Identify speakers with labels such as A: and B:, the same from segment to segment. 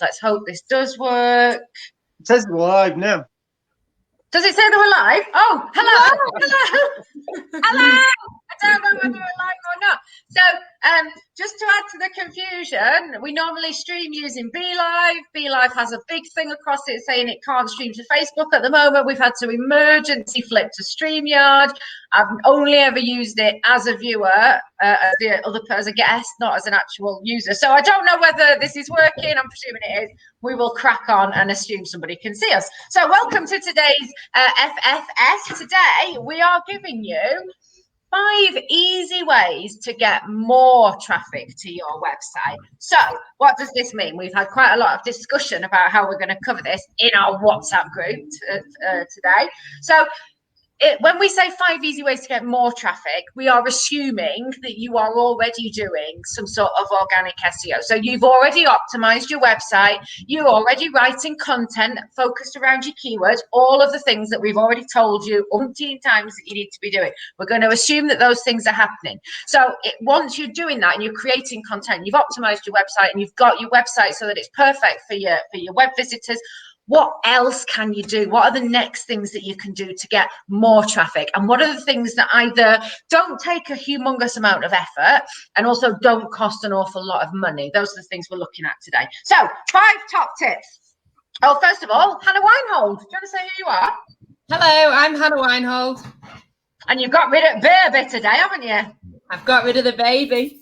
A: Let's hope this does work.
B: It says we're live now.
A: Does it say that we're live? Oh, hello, hello, hello. I don't know whether we're live or not. So, just to add to the confusion, we normally stream using BeLive. BeLive has a big thing across it saying it can't stream to Facebook at the moment. We've had to emergency flip to StreamYard. I've only ever used it as a viewer, as a guest, not as an actual user. So I don't know whether this is working. I'm presuming it is. We will crack on and assume somebody can see us. So welcome to today's FFS. Today we are giving you 5 easy ways to get more traffic to your website. So what does this mean? We've had quite a lot of discussion about how we're going to cover this in our WhatsApp group today. So when we say 5 easy ways to get more traffic, we are assuming that you are already doing some sort of organic SEO. So you've already optimized your website, you're already writing content focused around your keywords, all of the things that we've already told you umpteen times that you need to be doing. We're going to assume that those things are happening. So once you're doing that and you're creating content, you've optimized your website and you've got your website so that it's perfect for your web visitors. What else can you do? What are the next things that you can do to get more traffic? And what are the things that either don't take a humongous amount of effort and also don't cost an awful lot of money? Those are the things we're looking at today. So 5 top tips. Oh, first of all, Hannah Weinhold. Do you want to say who you are?
C: Hello, I'm Hannah Weinhold.
A: And you've got rid of baby today, haven't you?
C: I've got rid of the baby.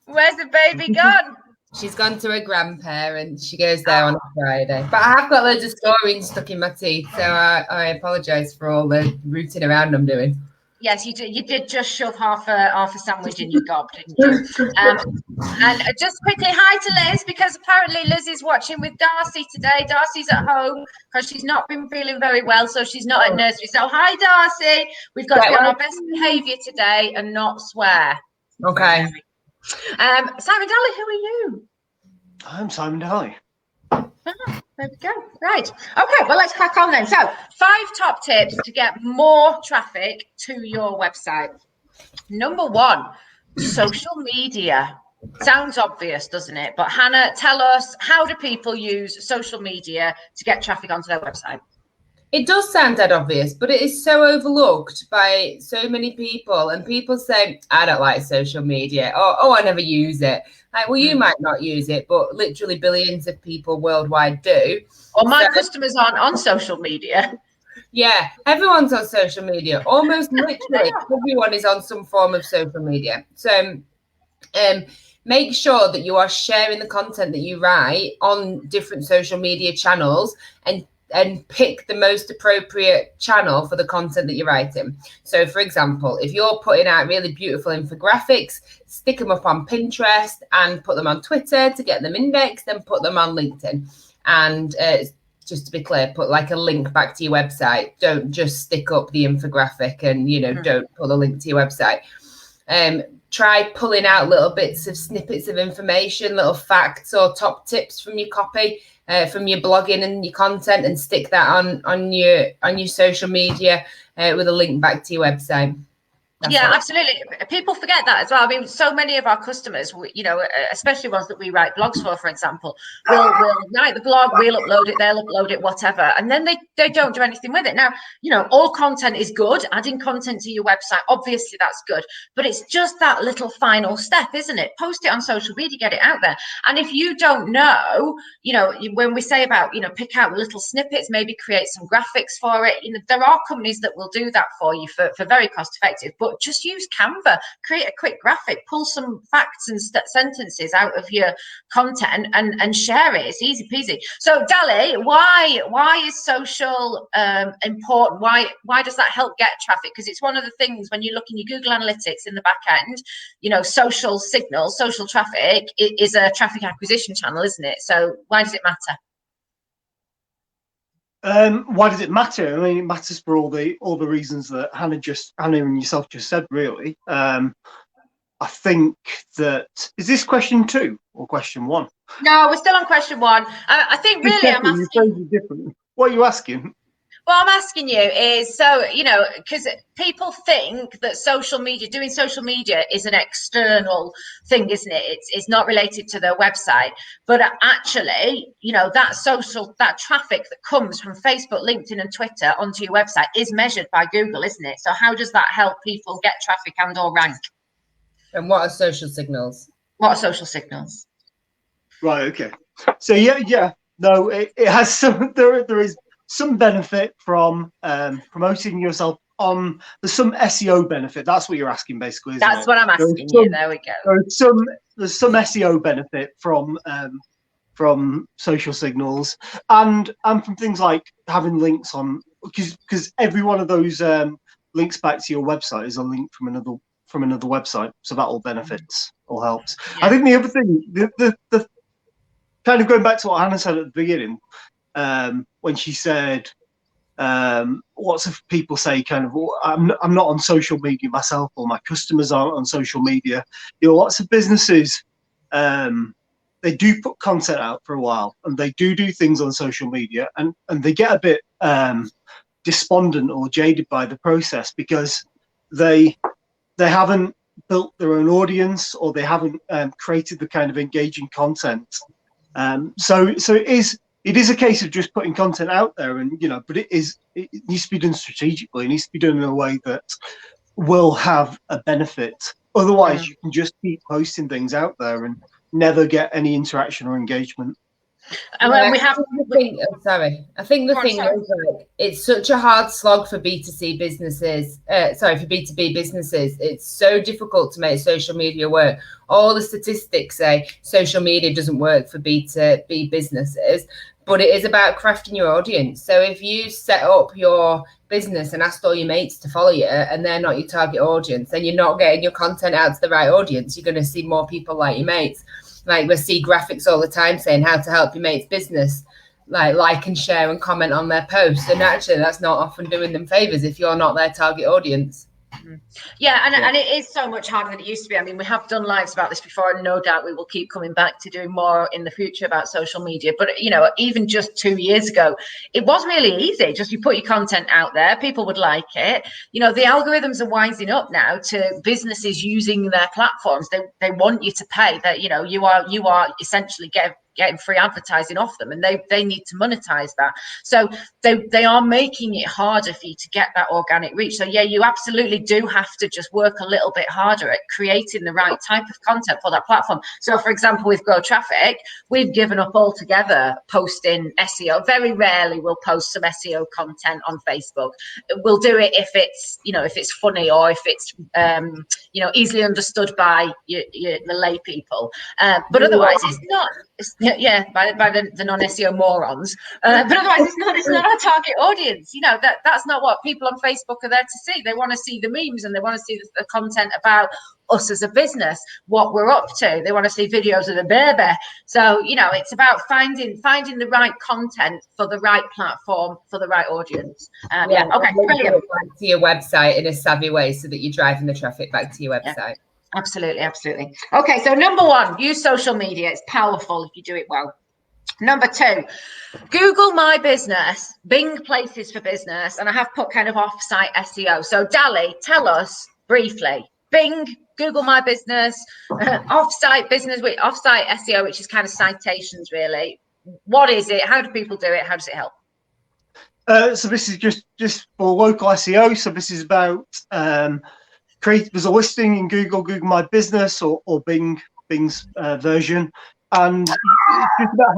A: Where's the baby gone?
C: She's gone to her grandparents. She goes there on a Friday. But I have got loads of scoring stuck in my teeth, so I apologise for all the rooting around I'm doing.
A: Yes, you did. You did just shove half a sandwich in your gob, didn't you? And just quickly, hi to Liz, because apparently Liz is watching with Darcy today. Darcy's at home because she's not been feeling very well, so she's not at nursery. So hi, Darcy. We've got to be on our best behaviour today and not swear.
C: Okay.
A: Simon Daly, who are you?
B: I'm Simon Daly.
A: There we go. Right. Okay, well, let's crack on then. So 5 top tips to get more traffic to your website. Number 1, social media. Sounds obvious, doesn't it? But Hannah, tell us, how do people use social media to get traffic onto their website?
C: It does sound dead obvious, but it is so overlooked by so many people. And people say, I don't like social media. Oh, I never use it. Like, well, you might not use it, but literally billions of people worldwide do.
A: Well, my customers aren't on social media.
C: Yeah, everyone's on social media. Almost literally everyone is on some form of social media. So make sure that you are sharing the content that you write on different social media channels and pick the most appropriate channel for the content that you're writing. So, for example, if you're putting out really beautiful infographics, stick them up on Pinterest and put them on Twitter to get them indexed, then put them on LinkedIn. And just to be clear, put like a link back to your website. Don't just stick up the infographic and, don't put a link to your website. Try pulling out little bits of snippets of information, little facts or top tips from your copy, from your blogging and your content, and stick that on your social media with a link back to your website.
A: Yeah, absolutely. People forget that as well. I mean, so many of our customers, especially ones that we write blogs for example, will write the blog, we'll upload it, they'll upload it, whatever. And then they don't do anything with it. Now, all content is good. Adding content to your website, obviously that's good. But it's just that little final step, isn't it? Post it on social media, get it out there. And if you don't know, when we say about, pick out little snippets, maybe create some graphics for it, there are companies that will do that for you for very cost effective. But just use Canva, create a quick graphic, pull some facts and sentences out of your content and share it. It's easy peasy. So Dali, why is social important? Why does that help get traffic? Because it's one of the things when you look in your Google Analytics in the back end, social signals, social traffic is a traffic acquisition channel, isn't it? So why does it matter?
B: Why does it matter? I mean, it matters for all the reasons that Hannah and yourself just said, really. I think that, is this question 2 or question 1?
A: No, we're still on question 1. I think really I'm asking.
B: Different. What are you asking?
A: What I'm asking you is, so, because people think that doing social media is an external thing, isn't it? It's not related to their website, but actually, that traffic that comes from Facebook, LinkedIn, and Twitter onto your website is measured by Google, isn't it? So how does that help people get traffic and or rank?
C: And what are social signals?
A: What are social signals?
B: Right. Okay. So no, it has some. There is some benefit from promoting yourself on. There's some SEO benefit. That's what you're asking, basically. Isn't
A: That's
B: it?
A: what I'm asking you. There we go.
B: There's some SEO benefit from social signals and from things like having links on, because every one of those links back to your website is a link from another website, so that all benefits, all helps. Yeah. I think the other thing, the kind of going back to what Hannah said at the beginning, when she said, lots of people say kind of, I'm not on social media myself, or my customers aren't on social media. Lots of businesses, they do put content out for a while, and they do things on social media, and they get a bit despondent or jaded by the process because they haven't built their own audience, or they haven't created the kind of engaging content. So it is a case of just putting content out there, and but it needs to be done strategically. It needs to be done in a way that will have a benefit. Otherwise, you can just keep posting things out there and never get any interaction or engagement.
A: And
C: I
A: we have.
C: I think the thing is, like, it's such a hard slog for B2C businesses. For B2B businesses, it's so difficult to make social media work. All the statistics say social media doesn't work for B2B businesses, but it is about crafting your audience. So if you set up your business and asked all your mates to follow you, and they're not your target audience, then you're not getting your content out to the right audience. You're going to see more people like your mates. Like, we see graphics all the time saying how to help your mate's business, like and share and comment on their posts. And actually, that's not often doing them favors if you're not their target audience.
A: Yeah, and it is so much harder than it used to be. I mean, we have done lives about this before, and no doubt we will keep coming back to doing more in the future about social media. But even just 2 years ago, it was really easy. Just you put your content out there, people would like it. The algorithms are wising up now to businesses using their platforms. They want you to pay. That you are essentially getting free advertising off them, and they need to monetize that. So they are making it harder for you to get that organic reach. So yeah, you absolutely do have to just work a little bit harder at creating the right type of content for that platform. So for example, with Grow Traffic, we've given up altogether posting SEO. Very rarely we'll post some SEO content on Facebook. We'll do it if it's if it's funny, or if it's easily understood by the lay people. But otherwise, it's not. By the non-SEO morons. But otherwise, it's not our target audience. That's not what people on Facebook are there to see. They want to see the memes, and they want to see the content about us as a business, what we're up to. They want to see videos of the baby. So it's about finding the right content for the right platform for the right audience. Okay, brilliant.
C: Back to your website in a savvy way, so that you're driving the traffic back to your website.
A: Yeah. Absolutely. Okay, so number 1, use social media. It's powerful if you do it well. Number 2, Google My Business, Bing Places for Business, and I have put kind of off-site SEO. So Dali, tell us briefly, Bing, Google My Business, off-site business, off-site SEO, which is kind of citations really. What is it? How do people do it? How does it help?
B: So this is just for local SEO. So this is about there's a listing in Google My Business, or Bing's version, and it's just about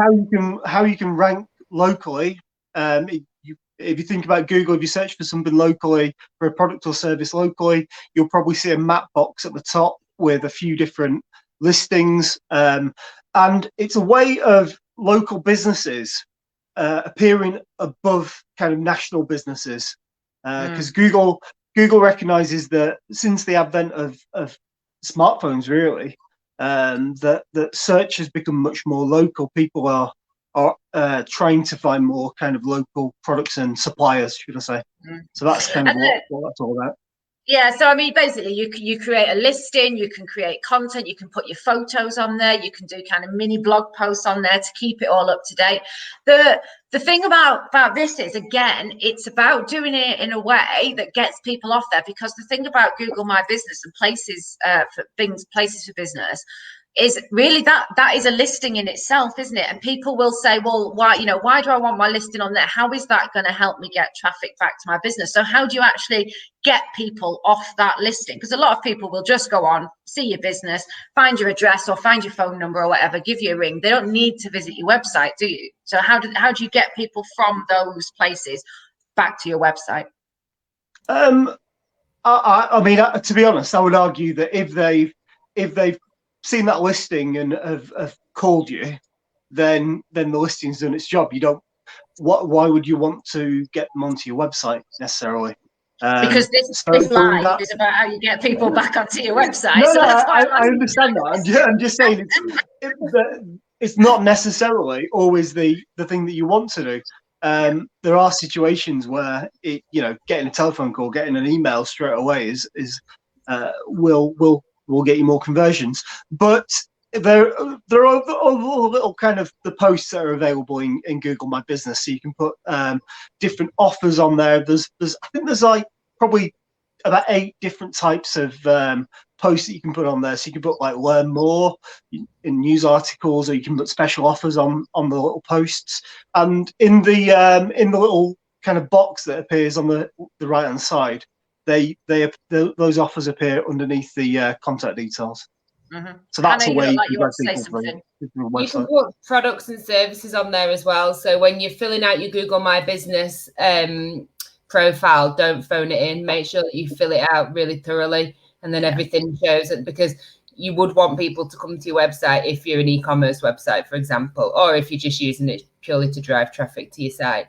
B: how you can rank locally. If you think about Google, if you search for something locally, for a product or service locally, you'll probably see a map box at the top with a few different listings, and it's a way of local businesses appearing above kind of national businesses, because Google recognizes that since the advent of smartphones, really, that search has become much more local. People are trying to find more kind of local products and suppliers, should I say. So that's kind of what that's all about.
A: Yeah, so I mean, basically, you create a listing, you can create content, you can put your photos on there, you can do kind of mini blog posts on there to keep it all up to date. The thing about this is, again, it's about doing it in a way that gets people off there, because the thing about Google My Business and places for business is really that is a listing in itself, isn't it? And people will say, well, why do I want my listing on there? How is that going to help me get traffic back to my business? So how do you actually get people off that listing? Because a lot of people will just go on, see your business, find your address or find your phone number or whatever, give you a ring. They don't need to visit your website, do you? So how do you get people from those places back to your website?
B: I mean, to be honest, I would argue that if they've seen that listing and have called you, then the listing's done its job. You don't. Why would you want to get them onto your website necessarily?
A: Because this live is about how you get people back onto your website.
B: No, I understand that. I'm just saying it's not necessarily always the thing that you want to do. There are situations where getting a telephone call, getting an email straight away will get you more conversions. But there are little kind of the posts that are available in Google My Business, so you can put different offers on there. I think there's like probably about 8 different types of posts that you can put on there. So you can put like learn more in news articles, or you can put special offers on the little posts. And in the little kind of box that appears on the right hand side, those offers appear underneath the contact details.
A: Mm-hmm.
B: So that's a way
A: you want to say something.
C: You can put products and services on there as well. So when you're filling out your Google My Business profile, don't phone it in. Make sure that you fill it out really thoroughly, and then everything shows it, because you would want people to come to your website if you're an e-commerce website, for example, or if you're just using it purely to drive traffic to your site.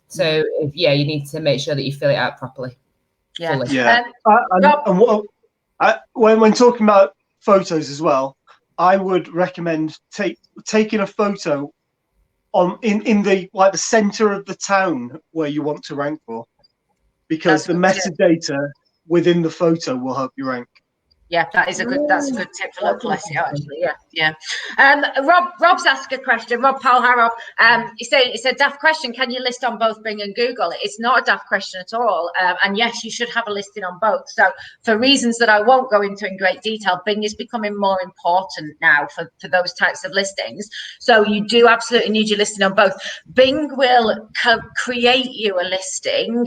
C: So you need to make sure that you fill it out properly.
A: Yeah.
B: Yeah. When talking about photos as well, I would recommend taking a photo in the center of the town where you want to rank for, because the metadata within the photo will help you rank.
A: Yeah, that's a good tip for local SEO, actually. Yeah. Rob's asked a question. Rob Palharov. He said, daft question. Can you list on both Bing and Google? It's not a daft question at all. And yes, you should have a listing on both. So for reasons that I won't go into in great detail, Bing is becoming more important now for those types of listings. So you do absolutely need your listing on both. Bing will create you a listing.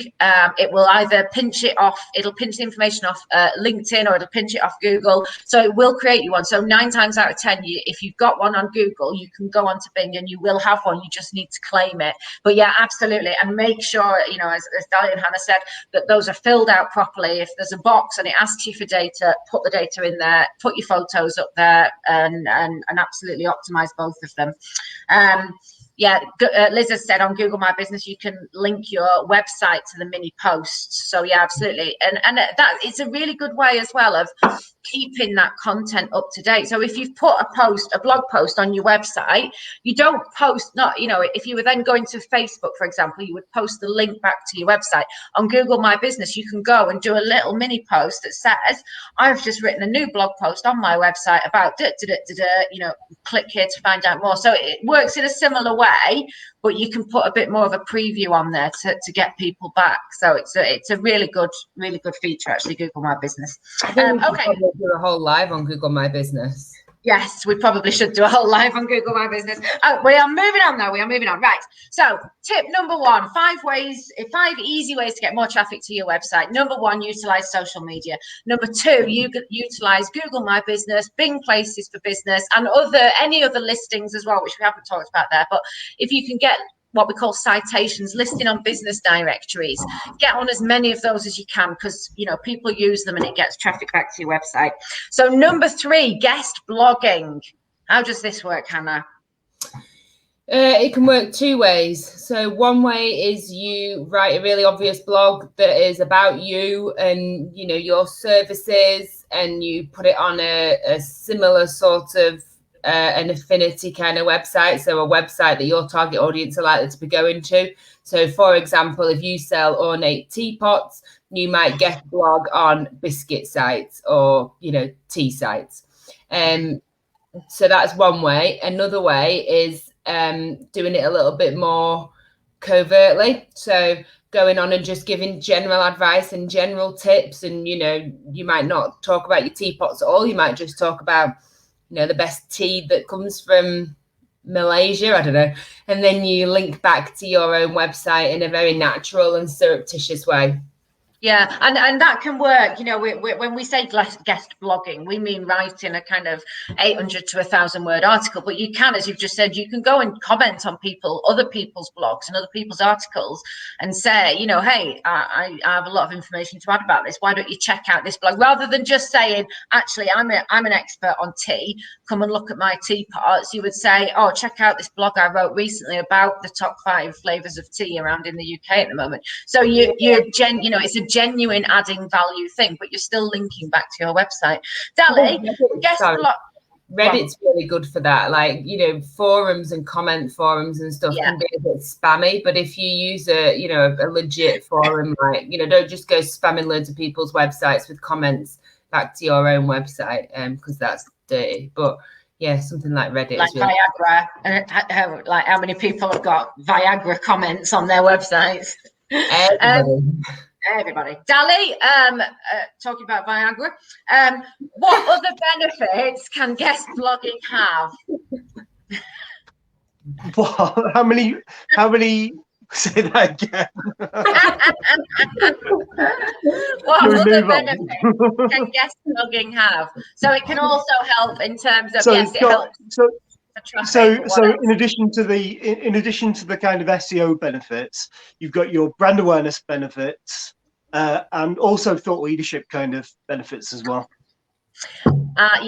A: It will either pinch the information off LinkedIn, or it'll pinch it off Google. So it will create you one. So 9 times out of 10, if you've got one on Google, you can go onto Bing and you will have one. You just need to claim it. But yeah, absolutely. And make sure, as Dahlia and Hannah said, that those are filled out properly. If there's a box and it asks you for data, put the data in there, put your photos up there, and absolutely optimize both of them. Liz has said on Google My Business you can link your website to the mini posts. So yeah, absolutely, and that it's a really good way as well of keeping that content up to date. So if you've put a blog post on your website, you don't post, if you were then going to Facebook, for example, you would post the link back to your website. On Google My Business, you can go and do a little mini post that says, I've just written a new blog post on my website about click here to find out more. So it works in a similar way, but you can put a bit more of a preview on there to get people back. So it's a really good feature, actually, Google My Business. Okay.
C: Do a whole live on Google My Business.
A: Yes, we probably should do a whole live on Google My Business. We are moving on now. Right. So tip number 1, 5 easy ways to get more traffic to your website. Number 1, utilize social media. Number 2, you utilize Google My Business, Bing Places for Business, and any other listings as well, which we haven't talked about there. But if you can get what we call citations, listing on business directories, get on as many of those as you can, because people use them and it gets traffic back to your website. So number 3, guest blogging. How does this work, Hannah?
C: It can work 2 ways. So one way is you write a really obvious blog that is about you and your services, and you put it on a similar sort of an affinity kind of website, so a website that your target audience are likely to be going to. So, for example, if you sell ornate teapots, you might get a blog on biscuit sites or, tea sites. So that's one way. Another way is doing it a little bit more covertly. So going on and just giving general advice and general tips. And, you might not talk about your teapots at all. You might just talk about, the best tea that comes from Malaysia, I don't know. And then you link back to your own website in a very natural and surreptitious way.
A: Yeah, and that can work. When we say guest blogging, we mean writing a kind of 800 to 1,000 word article. But you can, as you've just said, you can go and comment on other people's blogs and other people's articles and say, hey, I have a lot of information to add about this. Why don't you check out this blog? Rather than just saying, actually, I'm an expert on tea. Come and look at my teapots. You would say, oh, check out this blog I wrote recently about the top 5 flavors of tea around in the UK at the moment. So it's a genuine adding value thing, but you're still linking back to your website. Dali,
C: Reddit's really good for that. Like, forums and comment forums and stuff can be a bit spammy, but if you use a legit forum, like, don't just go spamming loads of people's websites with comments back to your own website, because that's dirty. But yeah, something like Reddit.
A: Like really Viagra, like how many people have got Viagra comments on their websites? Everybody. Dali, talking about Viagra, what other benefits can guest blogging have?
B: What? How many? Say that again.
A: What other benefits can guest blogging have? So it can also help in terms of
B: So in addition to the kind of SEO benefits, you've got your brand awareness benefits, and also thought leadership kind of benefits as well.
A: And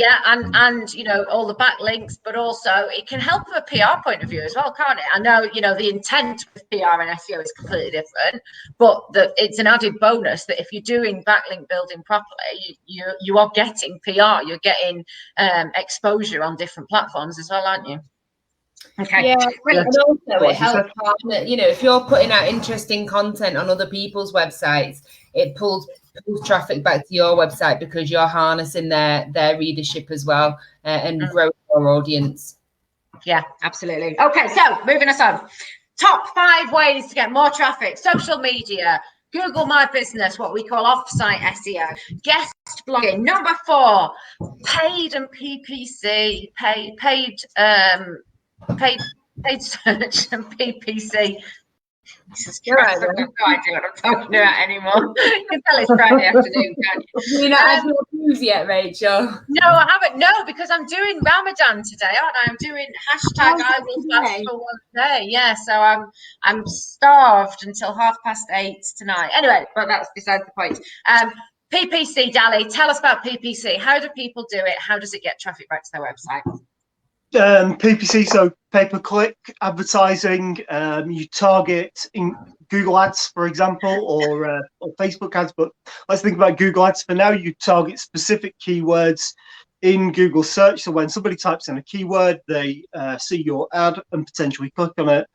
A: all the backlinks, but also it can help from a PR point of view as well, can't it? I know the intent with PR and SEO is completely different, but it's an added bonus that if you're doing backlink building properly, you are getting PR, you're getting exposure on different platforms as well, aren't you? Okay.
C: Yeah, and also it helps. If you're putting out interesting content on other people's websites, it pulls traffic back to your website because you're harnessing their readership as well, and growing your audience.
A: Yeah, absolutely. Okay, so moving us on. Top 5 ways to get more traffic: social media, Google My Business, what we call offsite SEO, guest blogging. Number 4, paid and PPC, paid search and PPC. I've no idea what I'm talking about anymore. You can tell it's Friday afternoon, can't you?
C: You're not had your views yet, Rachel?
A: No, I haven't. No, because I'm doing Ramadan today, aren't I? I'm doing hashtag I will fast for one day. Yeah, so I'm starved until 8:30 tonight. Anyway, but that's beside the point. PPC, Dali, tell us about PPC. How do people do it? How does it get traffic back to their website?
B: PPC, so pay-per-click advertising. You target in Google Ads, for example, or Facebook ads. But let's think about Google Ads for now. You target specific keywords in Google search. So when somebody types in a keyword, they see your ad and potentially click on it.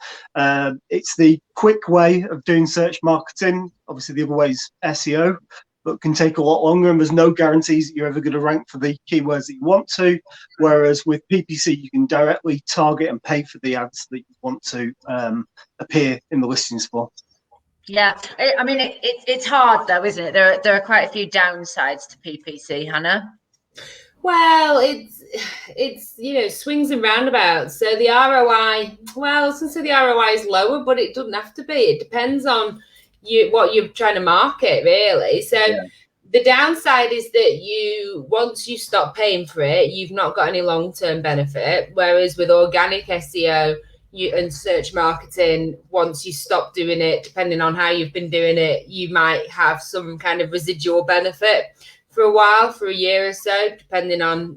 B: It's the quick way of doing search marketing. Obviously, the other way is SEO, but can take a lot longer, and there's no guarantees that you're ever going to rank for the keywords that you want to. Whereas with PPC, you can directly target and pay for the ads that you want to appear in the listings for.
A: Yeah, I mean, it's hard though, isn't it? There are quite a few downsides to PPC, Hannah.
C: Well, it's swings and roundabouts. So the ROI, well, I was going to say the ROI is lower, but it doesn't have to be. It depends on what you're trying to market, really. So the downside is that once you stop paying for it, you've not got any long-term benefit. Whereas with organic SEO and search marketing, once you stop doing it, depending on how you've been doing it, you might have some kind of residual benefit for a while, for a year or so, depending on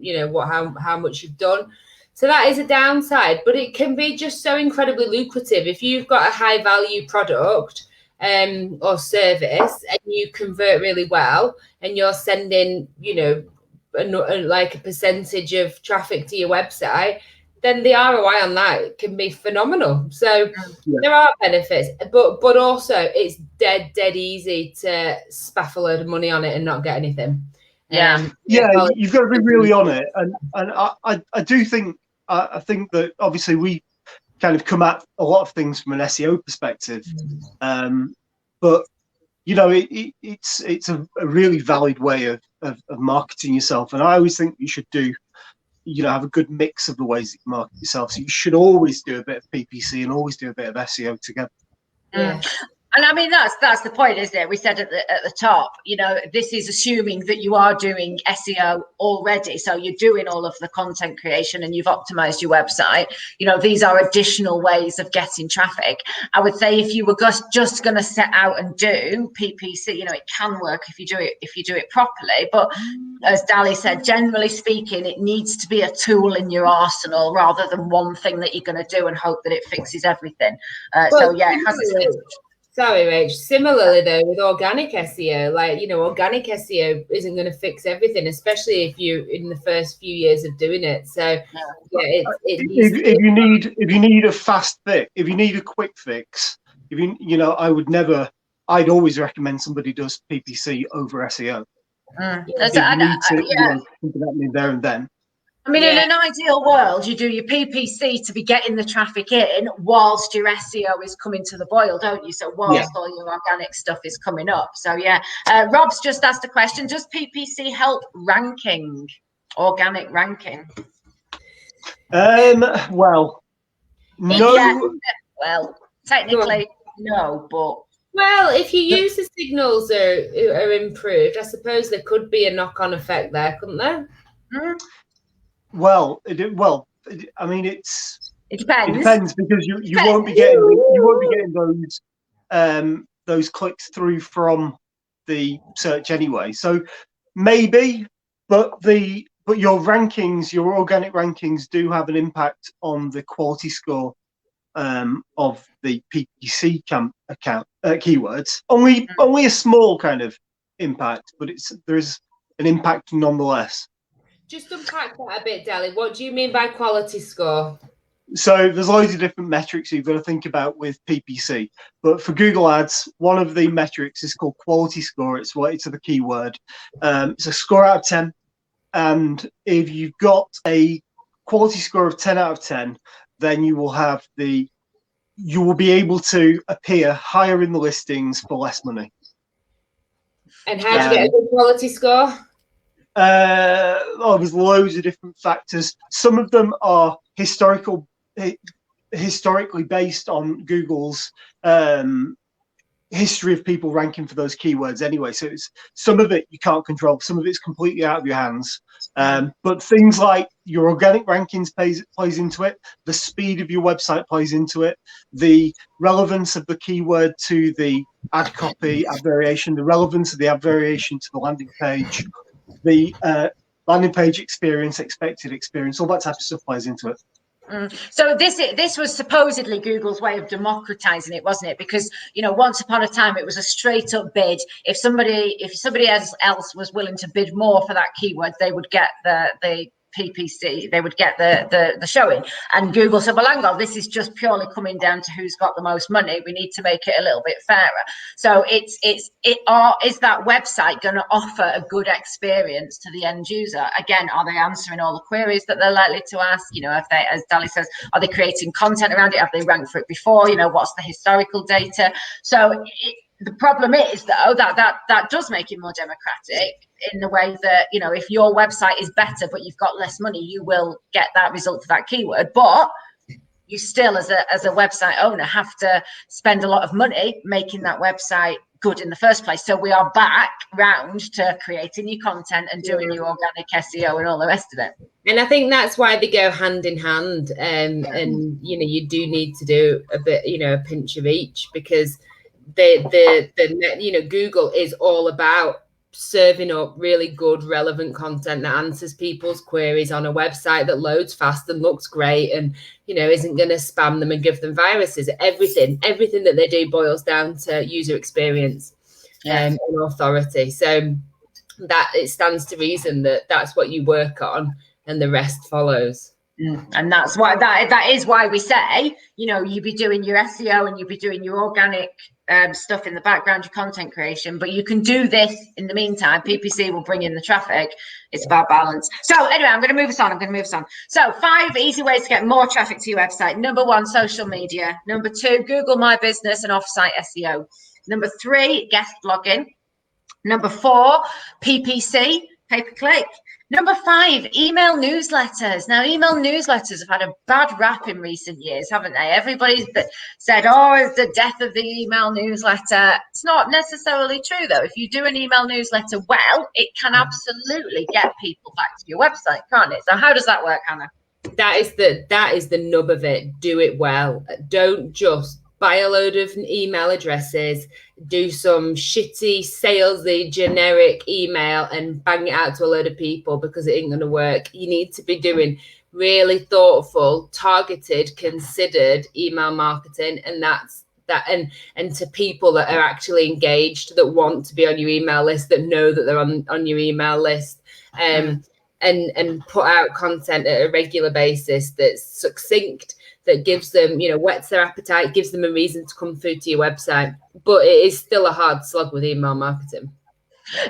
C: how much you've done. So that is a downside, but it can be just so incredibly lucrative if you've got a high value product or service and you convert really well and you're sending like a percentage of traffic to your website, then the ROI on that can be phenomenal. So there are benefits, but also it's dead easy to spaff a load of money on it and not get anything.
B: You've got to be really on it, and I do think I think that obviously we kind of come at a lot of things from an SEO perspective, but you know it's a really valid way of marketing yourself, and I always think you should do. Have a good mix of the ways that you market yourself. So you should always do a bit of PPC and always do a bit of SEO together.
A: Yeah. And I mean, that's the point, isn't it? We said at the top, this is assuming that you are doing SEO already. So you're doing all of the content creation and you've optimized your website. These are additional ways of getting traffic. I would say if you were just going to set out and do PPC, it can work if you do it properly. But as Dali said, generally speaking, it needs to be a tool in your arsenal rather than one thing that you're going to do and hope that it fixes everything. It has its.
C: Sorry, Rach. Similarly, though, with organic SEO, organic SEO isn't going to fix everything, especially if you're in the first few years of doing it. So,
B: if you need a fast fix, if you need a quick fix, I'd always recommend somebody does PPC over SEO. There and then.
A: I mean, in an ideal world, you do your PPC to be getting the traffic in whilst your SEO is coming to the boil, don't you? So whilst all your organic stuff is coming up. So, Rob's just asked a question. Does PPC help organic ranking?
B: Well, no.
A: Yeah, well, technically, no, but...
C: Well, if you use the signals are improved, I suppose there could be a knock-on effect there, couldn't there?
B: Well, it depends.
A: It depends
B: because you won't be getting those clicks through from the search anyway. So maybe, but your rankings, your organic rankings, do have an impact on the quality score of the PPC account keywords. Only a small kind of impact, but there's an impact nonetheless.
C: Just unpack that a bit, Dali. What do you mean by quality score?
B: So there's loads of different metrics you've got to think about with PPC. But for Google Ads, one of the metrics is called quality score. It's related to the keyword. It's a score out of 10. And if you've got a quality score of 10 out of 10, then you will be able to appear higher in the listings for less money.
C: And how do you get a good quality score?
B: There's loads of different factors. Some of them are historically based on Google's history of people ranking for those keywords anyway. So some of it you can't control, some of it's completely out of your hands. But things like your organic rankings plays into it, the speed of your website plays into it, the relevance of the keyword to the ad copy, ad variation, the relevance of the ad variation to the landing page, the landing page experience, expected experience, all that type of stuff plays into it.
A: So this was supposedly Google's way of democratizing it, wasn't it? Because once upon a time it was a straight up bid. If somebody else was willing to bid more for that keyword, they would get the PPC, they would get the showing. And Google said, well, hang on, this is just purely coming down to who's got the most money. We need to make it a little bit fairer. So is that website going to offer a good experience to the end user? Again, are they answering all the queries that they're likely to ask? If they, as Dali says, are they creating content around it? Have they ranked for it before? What's the historical data? So the problem is, though, that does make it more democratic in the way that, if your website is better but you've got less money, you will get that result for that keyword. But you still, as a website owner, have to spend a lot of money making that website good in the first place. So we are back round to creating your content and doing your organic SEO and all the rest of it.
C: And I think that's why they go hand in hand. And you do need to do a bit, a pinch of each, because Google is all about serving up really good, relevant content that answers people's queries on a website that loads fast and looks great and, isn't going to spam them and give them viruses. Everything that they do boils down to user experience and authority. So that it stands to reason that that's what you work on and the rest follows.
A: And that's why that is why we say, you know, you be doing your SEO and you be doing your organic stuff in the background, your content creation, but you can do this in the meantime. PPC will bring in the traffic. It's about balance. So anyway, I'm going to move us on. So 5 easy ways to get more traffic to your website. Number 1, social media. Number 2, Google My Business and offsite SEO. Number 3, guest blogging. Number 4, PPC, pay-per-click. Number 5, email newsletters. Now, email newsletters have had a bad rap in recent years, haven't they? Everybody's said, oh, it's the death of the email newsletter. It's not necessarily true, though. If you do an email newsletter well, it can absolutely get people back to your website, can't it? So how does that work, Hannah?
C: That is the nub of it. Do it well. Don't just buy a load of email addresses, do some shitty, salesy, generic email and bang it out to a load of people, because it ain't going to work. You need to be doing really thoughtful, targeted, considered email marketing, and that's that. And to people that are actually engaged, that want to be on your email list, that know that they're on your email list, and put out content at a regular basis that's succinct, that gives them, you know, whets their appetite, gives them a reason to come through to your website. But it is still a hard slog with email marketing.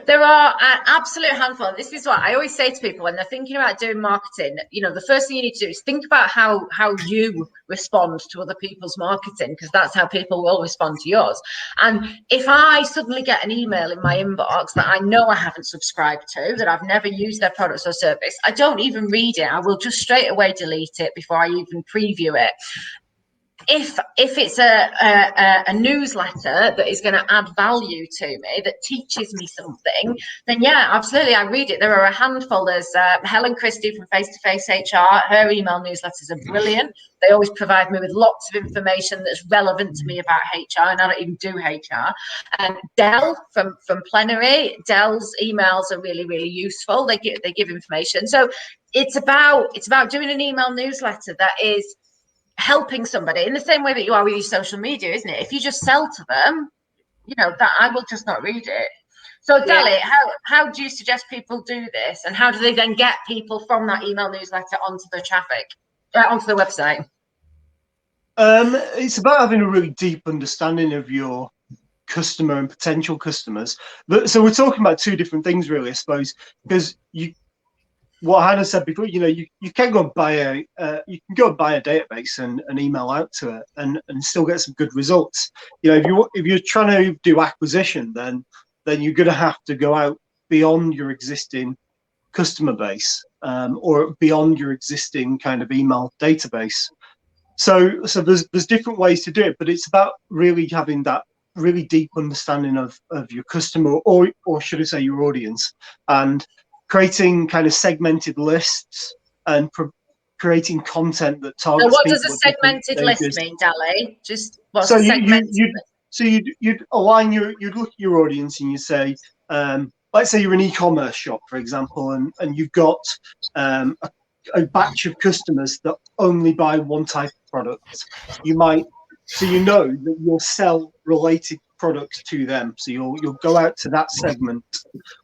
A: There are an absolute handful. This is what I always say to people when they're thinking about doing marketing. You know, the first thing you need to do is think about how you respond to other people's marketing, because that's how people will respond to yours. And if I suddenly get an email in my inbox that I know I haven't subscribed to, that I've never used their products or service, I don't even read it. I will just straight away delete it before I even preview it. If it's a newsletter that is going to add value to me, that teaches me something, then yeah, absolutely, I read it. There are a handful. There's Helen Christie from Face to Face HR. Her email newsletters are brilliant. They always provide me with lots of information that's relevant to me about HR, and I don't even do HR. And Dell from Plenary, Dell's emails are really, really useful. They give information. So it's about doing an email newsletter that is helping somebody in the same way that you are with your social media, isn't it? If you just sell to them, you know, that I will just not read it. So Dali, how do you suggest people do this, and how do they then get people from that email newsletter onto the traffic, onto the website?
B: It's about having a really deep understanding of your customer and potential customers. So we're talking about 2 different things, really, I suppose, because what Hannah said before, you know, you can go and buy a database and email out to it and still get some good results. You know, if you're trying to do acquisition, then you're going to have to go out beyond your existing customer base, or beyond your existing kind of email database. So there's different ways to do it, but it's about really having that really deep understanding of your customer, or should I say your audience, and creating kind of segmented lists and creating content that targets.
A: So what does a segmented list mean, Dali? Just what's
B: so
A: a segmented list?
B: You'd align you'd look at your audience and you say, let's say you're an e-commerce shop, for example, and you've got a batch of customers that only buy one type of product. So you know that you'll sell related products to them. So you'll go out to that segment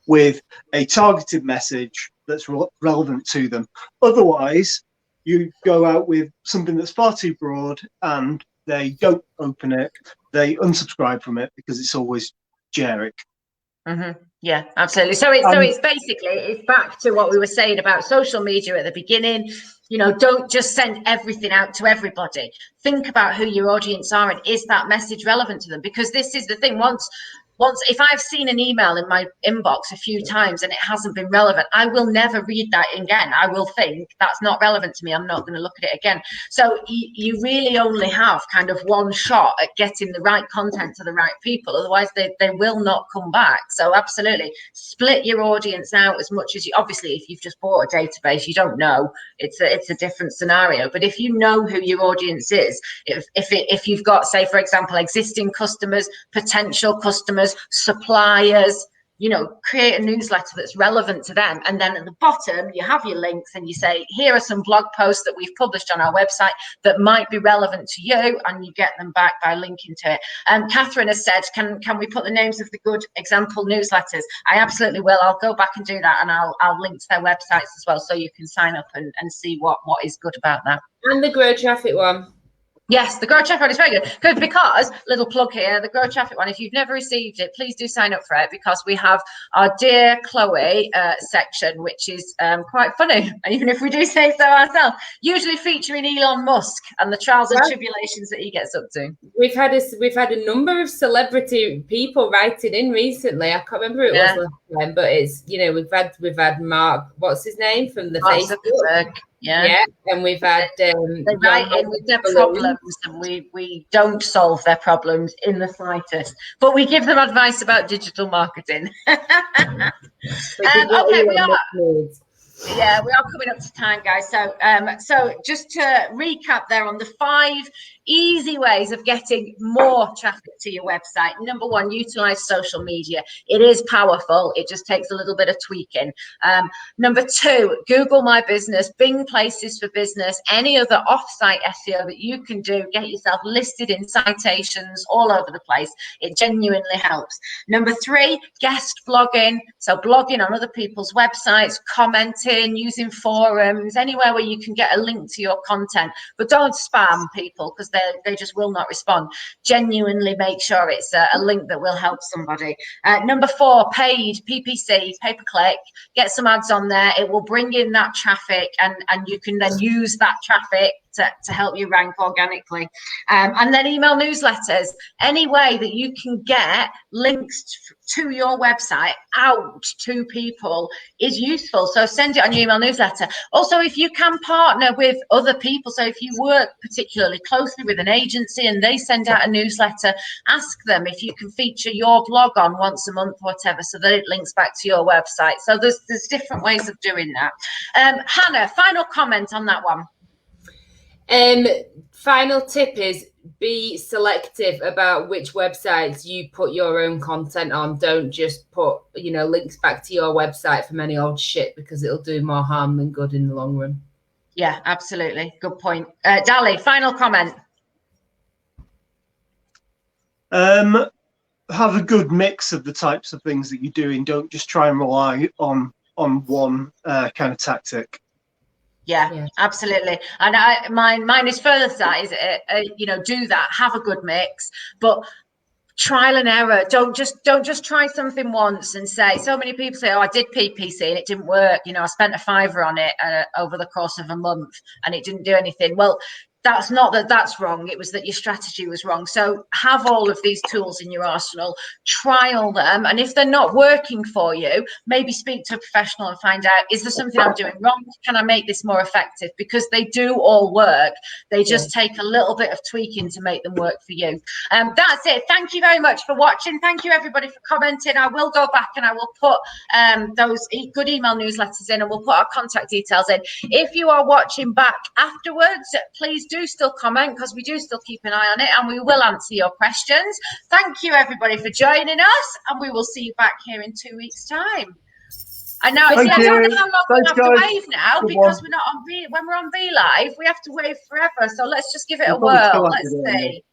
B: with a targeted message that's relevant to them. Otherwise, you go out with something that's far too broad and they don't open it, they unsubscribe from it because it's always generic.
A: Mm-hmm. Yeah, absolutely. So it's basically, it's back to what we were saying about social media at the beginning. You know, don't just send everything out to everybody. Think about who your audience are and is that message relevant to them? Because this is the thing. Once if I've seen an email in my inbox a few times and it hasn't been relevant, I will never read that again. I will think that's not relevant to me. I'm not going to look at it again. So you really only have kind of one shot at getting the right content to the right people. Otherwise, they will not come back. So absolutely, split your audience out as much as you. Obviously, if you've just bought a database, you don't know. It's a different scenario. But if you know who your audience is, if you've got, say, for example, existing customers, potential customers, suppliers, create a newsletter that's relevant to them. And then at the bottom, you have your links and you say, here are some blog posts that we've published on our website that might be relevant to you, and you get them back by linking to it. Catherine has said, can we put the names of the good example newsletters? I absolutely will. I'll go back and do that, and I'll link to their websites as well, so you can sign up and see what is good about that.
C: And the Grow Traffic one.
A: Yes, the Grow Traffic one is very good. Good, because, little plug here, the Grow Traffic one, if you've never received it, please do sign up for it, because we have our Dear Chloe section, which is quite funny, even if we do say so ourselves, usually featuring Elon Musk and the trials and tribulations that he gets up to. We've had
C: a number of celebrity people writing in recently. I can't remember who it was last time, but it's, we've had Mark, what's his name, from the Facebook.
A: Yeah,
C: and we've had
A: they write in with their problems, and we don't solve their problems in the slightest, but we give them advice about digital marketing. Okay, we are coming up to time, guys. So just to recap there on the 5 easy ways of getting more traffic to your website. Number 1, utilize social media. It is powerful. It just takes a little bit of tweaking. Number 2, Google My Business, Bing Places for Business, any other off-site SEO that you can do. Get yourself listed in citations all over the place. It genuinely helps. Number 3, guest blogging. So blogging on other people's websites, commenting, using forums, anywhere where you can get a link to your content. But don't spam people, because they just will not respond. Genuinely make sure it's a link that will help somebody. Number 4, paid PPC, pay-per-click. Get some ads on there. It will bring in that traffic, and you can then use that traffic to help you rank organically. And then email newsletters. Any way that you can get links to your website out to people is useful. So send it on your email newsletter. Also, if you can partner with other people, so if you work particularly closely with an agency and they send out a newsletter, ask them if you can feature your blog on once a month, whatever, so that it links back to your website. So there's different ways of doing that. Hannah, final comment on that one.
C: Final tip is be selective about which websites you put your own content on. Don't just put, links back to your website from any old shit, because it'll do more harm than good in the long run.
A: Yeah, absolutely. Good point. Dali, final comment.
B: Have a good mix of the types of things that you're doing. Don't just try and rely on one kind of tactic.
A: Yeah, absolutely. And mine is further to that, is do that, have a good mix, but trial and error. Don't just try something once and say, so many people say, oh, I did PPC and it didn't work. I spent $5 on it over the course of a month and it didn't do anything. Well, that's not that's wrong. It was that your strategy was wrong. So have all of these tools in your arsenal, trial them. And if they're not working for you, maybe speak to a professional and find out, is there something I'm doing wrong? Can I make this more effective? Because they do all work. They just take a little bit of tweaking to make them work for you. That's it. Thank you very much for watching. Thank you, everybody, for commenting. I will go back and I will put those good email newsletters in, and we'll put our contact details in. If you are watching back afterwards, please do still comment, because we do still keep an eye on it and we will answer your questions. Thank you, everybody, for joining us, and we will see you back here in 2 weeks' time. I know, I don't know how long we have to wave now, because we're not on when we're on V Live, we have to wave forever. So let's just give it a whirl. Let's see.